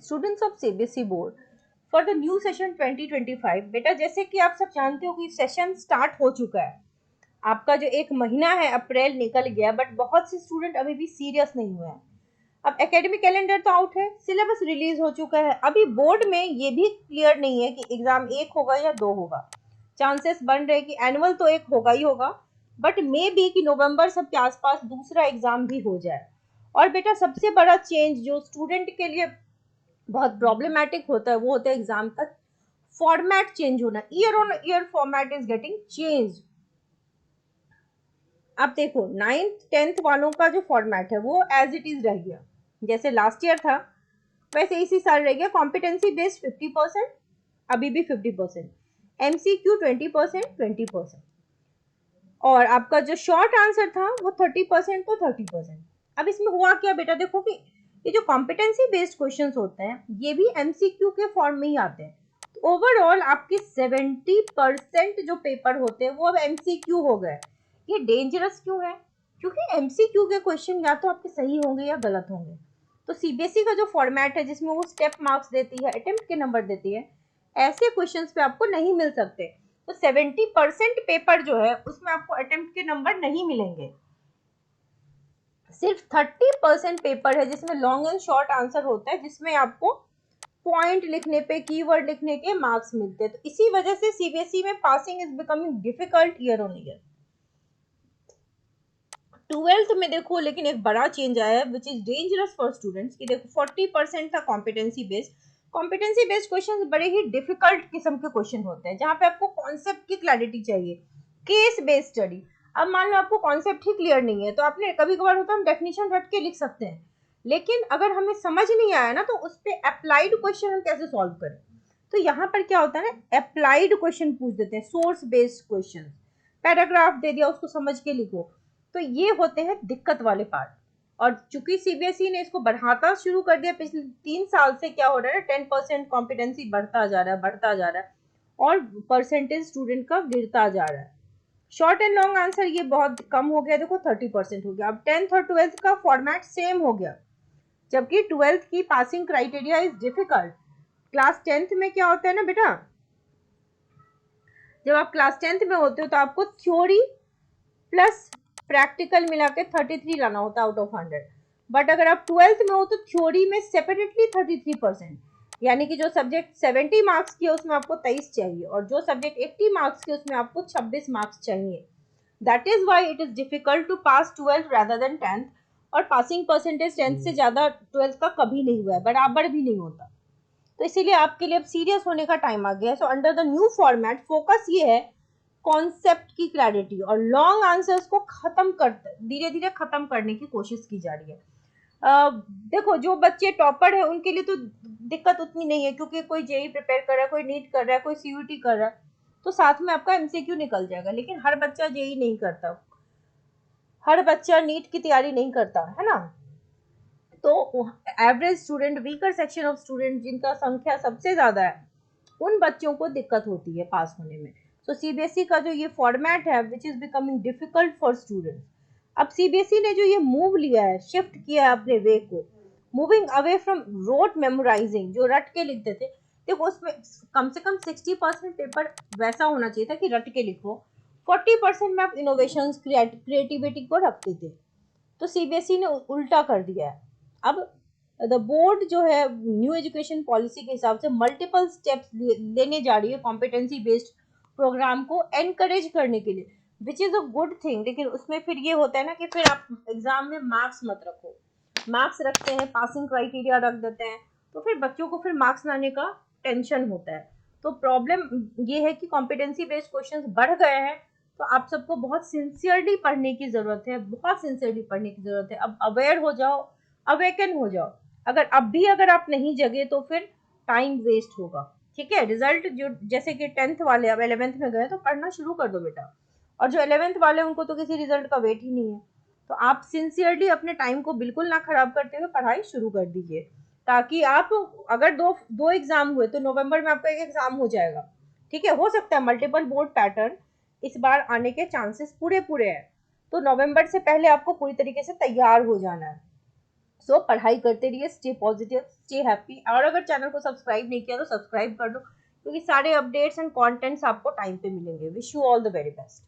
Students of CBSE board for the new session 2025। बेटा जैसे कि आप सब जानते हो कि सेशन स्टार्ट हो चुका है, आपका जो एक महीना है अप्रैल निकल गया, बट बहुत से स्टूडेंट अभी भी सीरियस नहीं हुए हैं। अब एकेडमिक कैलेंडर तो आउट है, सिलेबस रिलीज हो चुका है, अभी बोर्ड में ये भी क्लियर नहीं है कि एग्जाम एक होगा या दो होगा। चांसेस बन रहे कि एनुअल तो एक होगा ही होगा, बट मे बी कि नवंबर सब के आसपास दूसरा एग्जाम भी हो जाए। और बेटा सबसे बड़ा चेंज जो स्टूडेंट के लिए बहुत प्रॉब्लमेटिक होता है वो होता है एग्जाम का फॉर्मेट चेंज होना। Year on year format is getting change. अब देखो 9th-10th वालों का जो फॉर्मेट है वो एज इट इज रह गया, जैसे लास्ट ईयर था वैसे इसी साल रह गया। कॉम्पिटेंसी बेस्ड 50%, अभी भी 50%, एमसीक्यू 20%, 20%, और आपका जो शॉर्ट आंसर था वो 30% तो 30%। अब इसमें हुआ क्या बेटा, देखो कि ये जो कॉम्पिटेंसी बेस्ड क्वेश्चंस होते हैं ये भी एमसीक्यू के फॉर्म में ही आते हैं। तो ओवरऑल आपके 70% जो पेपर होते हैं वो अब एमसीक्यू हो गए। ये डेंजरस क्यों है? क्योंकि एमसीक्यू के क्वेश्चन या तो आपके सही होंगे या गलत होंगे। तो सीबीएसई का जो फॉर्मेट है जिसमें वो स्टेप मार्क्स देती है, अटेम्प्ट के नंबर देती है, ऐसे क्वेश्चंस पे आपको नहीं मिल सकते। तो 70% पेपर जो है उसमें आपको अटेम्प्ट के नंबर नहीं मिलेंगे। सिर्फ 30% पेपर है जिसमें लॉन्ग एंड शॉर्ट आंसर होता है, जिसमें आपको पॉइंट लिखने पे, कीवर्ड लिखने के मार्क्स मिलते हैं। तो इसी वजह से सीबीएसई में passing is becoming difficult year on year. 12th में देखो लेकिन एक बड़ा चेंज आया है which is dangerous for students कि देखो 40% था competency based. Competency based question बड़े ही डिफिकल्ट किस्म के क्वेश्चन होते हैं जहां पे आपको कॉन्सेप्ट की क्लैरिटी चाहिए, केस बेस्ड स्टडी। अब मान लो आपको कॉन्सेप्ट ही क्लियर नहीं है तो आपने कभी कभार होता है हम डेफिनेशन रट के लिख सकते हैं, लेकिन अगर हमें समझ नहीं आया ना तो उस पर अप्लाइड क्वेश्चन हम कैसे सॉल्व करें। तो यहाँ पर क्या होता है ना, अप्लाइड क्वेश्चन पूछ देते हैं, सोर्स बेस्ड क्वेश्चन। पैराग्राफ दे दिया उसको समझ के लिखो। तो ये होते हैं दिक्कत वाले पार्ट। और चूंकि सीबीएसई ने इसको बढ़ाता शुरू कर दिया पिछले 3 साल से, क्या हो रहा है, 10% कॉम्पिटेंसी बढ़ता जा रहा है, बढ़ता जा रहा है, और परसेंटेज स्टूडेंट का गिरता जा रहा है। शॉर्ट एंड लॉन्ग आंसर ये बहुत कम हो गया, देखो 30% हो गया। अब 10th और 12th का फॉर्मेट सेम हो गया, जबकि 12th की passing criteria is difficult. Class 10th में क्या होता है ना बेटा, जब आप क्लास 10th में होते हो तो आपको थ्योरी प्लस प्रैक्टिकल मिला के 33 लाना होता है आउट ऑफ 100। बट अगर आप 12th में हो तो थ्योरी में सेपरेटली 33%, यानी कि जो सब्जेक्ट 70 मार्क्स की है उसमें आपको 23 चाहिए, और जो सब्जेक्ट 80 मार्क्स की उसमें आपको 26 मार्क्स चाहिए। That is why it is difficult to pass 12th rather than 10th। और पासिंग परसेंटेज 10th से ज्यादा 12th का कभी नहीं हुआ है, बराबर भी नहीं होता। तो इसीलिए आपके लिए अब सीरियस होने का टाइम आ गया है। So under the new format focus ये है कॉन्सेप्ट की क्लैरिटी, और लॉन्ग आंसर्स को खत्म कर, धीरे धीरे खत्म करने की कोशिश की जा रही है। देखो जो बच्चे टॉपर है उनके लिए तो दिक्कत उतनी नहीं है, क्योंकि कोई जेई प्रिपेयर कर रहा है, कोई नीट कर रहा है, कोई सीयूटी कर रहा है, तो साथ में आपका एमसीक्यू निकल जाएगा। लेकिन हर बच्चा जेई नहीं करता, हर बच्चा नीट की तैयारी नहीं करता है ना। तो average student, weaker section of student जिनका संख्या सबसे ज्यादा है, उन बच्चों को दिक्कत होती है पास होने में। तो सीबीएसई का जो ये फॉर्मेट है which is becoming difficult for students. अब सीबीएसई ने जो ये मूव लिया है, शिफ्ट किया है अपने वे को, moving away from rote memorising, जो रट के लिखते थे। देखो उसमें कम से कम 60% पेपर वैसा होना चाहिए था कि रट के लिखो, 40% में आप इनोवेशन क्रिएटिविटी को रखते थे। तो सीबीएसई ने उल्टा कर दिया है। अब द बोर्ड जो है न्यू एजुकेशन पॉलिसी के हिसाब से मल्टीपल स्टेप्स लेने जा रही है कॉम्पिटेंसी बेस्ड प्रोग्राम को एनकरेज करने के लिए, which is a good thing. लेकिन उसमें फिर ये होता है ना कि फिर आप एग्जाम में मार्क्स मत रखो, मार्क्स रखते हैं, पासिंग क्राइटेरिया रख देते हैं, तो फिर बच्चों को फिर मार्क्स लाने का टेंशन होता है। तो प्रॉब्लम ये है कि कॉम्पिटेंसी बेस्ड क्वेश्चंस बढ़ गए हैं, तो आप सबको बहुत सिंसियरली पढ़ने की जरूरत है, बहुत सिंसियरली पढ़ने की जरूरत है। अब अवेयर हो जाओ, अवेकन हो जाओ। अगर अब भी अगर आप नहीं जगे तो फिर टाइम वेस्ट होगा। ठीक है, रिजल्ट जो जैसे कि 10th वाले अब 11th में गए तो पढ़ना शुरू कर दो बेटा, और जो 11th वाले उनको तो किसी रिजल्ट का वेट ही नहीं है। तो आप सिंसियरली अपने टाइम को बिल्कुल ना खराब करते हुए पढ़ाई शुरू कर दीजिए, ताकि आप, अगर दो दो एग्जाम हुए तो नवंबर में आपका एक एग्जाम हो जाएगा। ठीक है, हो सकता है मल्टीपल बोर्ड पैटर्न इस बार आने के चांसेस पूरे पूरे हैं, तो नवंबर से पहले आपको पूरी तरीके से तैयार हो जाना है। सो पढ़ाई करते रहिए, स्टे पॉजिटिव, स्टे हैप्पी। और अगर चैनल को सब्सक्राइब नहीं किया तो सब्सक्राइब कर दो, क्योंकि सारे अपडेट्स एंड कंटेंट्स आपको टाइम पे मिलेंगे। Wish you all the very best.